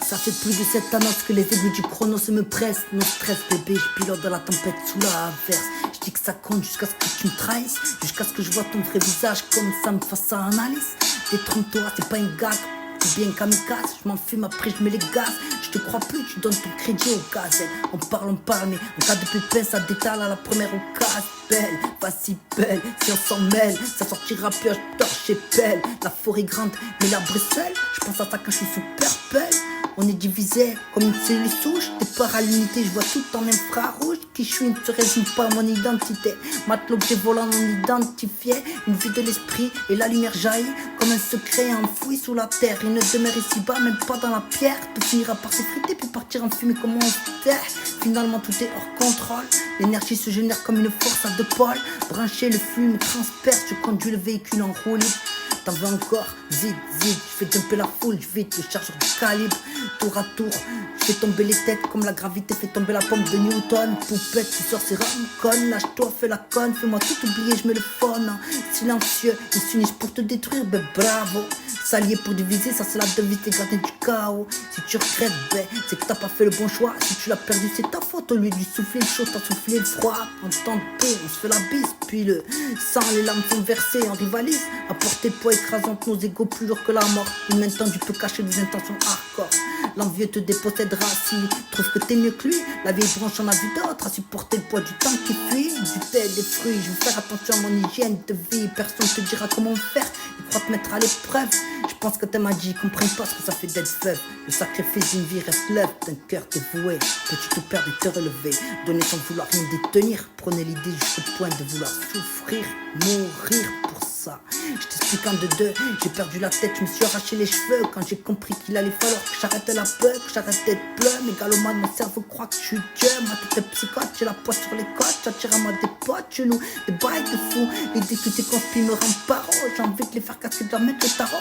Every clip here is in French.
Ça fait plus de 7 annonces que les aiguilles du chrono se me pressent. No stress bébé, je pilote dans la tempête sous la averse. Je dis que ça compte jusqu'à ce que tu me trahisses, jusqu'à ce que je vois ton vrai visage comme ça me fasse sa analyse. Détrompe-toi, c'est pas une gag, t'es bien kamikaze. Je m'en fume après je mets les gaz. Je te crois plus, tu donnes ton crédit au gaz. On parle mais en cas de pépin ça détale à la première occasion. Belle, vas-y belle, si on s'en mêle, ça sortira plus à torche et pelle. La forêt grande, mais l'arbre est seul. Je pense à ça quand je suis super belle. On est divisé comme une cellule souche. T'es part à l'unité, je vois tout en infrarouge. Qui je suis ne se résume pas à mon identité. Mate l'objet volant non identifié. Une vue de l'esprit et la lumière jaillit comme un secret enfoui sous la terre. Il ne demeure ici-bas, même pas dans la pierre. Tout finira par s'effriter puis partir en fumée comme on terre. Finalement tout est hors contrôle. L'énergie se génère comme une force à deux pôles. Branché, le flux me transperce. Je conduis le véhicule en roue libre. T'en veux encore? Zid, je fais dumper la foule, je vite le chargeur du calibre. Tour à tour, je fais tomber les têtes comme la gravité fait tomber la pompe de Newton. Poupette, tu sors, c'est conne, lâche-toi, fais la conne, fais-moi tout oublier, je me le phone. Silencieux, ils s'unissent pour te détruire, ben bravo. S'allier pour diviser, ça c'est la devise des gardiens du chaos. Si tu regrettes, ben c'est que t'as pas fait le bon choix. Si tu l'as perdu, c'est ta faute. Au lieu de lui souffler le chaud, t'as soufflé le froid. En temps de paix, on se fait la bise, puis le sang, les larmes sont versées, on rivalise. À porter poids écrasante, nos égos plus lourds que la mort. Une main tendue peut cacher des intentions hardcore. L'envieux te dépossédera s'il trouve que t'es mieux que lui. La vieille branche en a vu d'autres à supporter le poids du temps qui fuit. Du thé, des fruits, je veux faire attention à mon hygiène de vie. Personne te dira comment faire, il croit te mettre à l'épreuve. Je pense que t'es magie, comprends pas ce que ça fait d'être veuve. Le sacrifice d'une vie reste l'œuvre d'un cœur dévoué. Peux-tu te perdre et te relever, donner sans vouloir rien détenir. Prenez l'idée jusqu'au point de vouloir souffrir, mourir pour ça. Je t'explique en deux, j'ai perdu la tête, je me suis arraché les cheveux. Quand j'ai compris qu'il allait falloir que j'arrête la peur, que j'arrête d'être bleu. Mégalomane, mon cerveau croit que je suis Dieu. Ma tête est psychote, j'ai la poisse sur les côtes. J'attire à moi des potes chelous, des bails de fous. L'idée que t'es conspire me rend paro. J'ai envie de les faire casser, de leur mettre le tarot.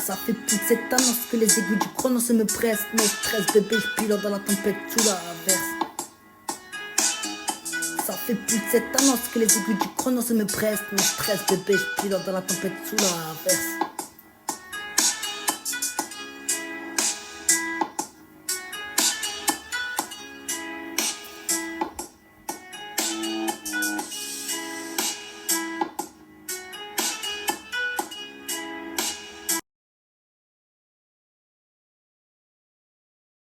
Ça fait plus de 7 annonces que les aiguilles du chrono se me pressent. No stress bébé, je pilote dans la tempête sous la averse. Ça fait plus de 7 annonces que les aiguilles du chrono se me pressent. No stress bébé, je pilote dans la tempête sous la averse.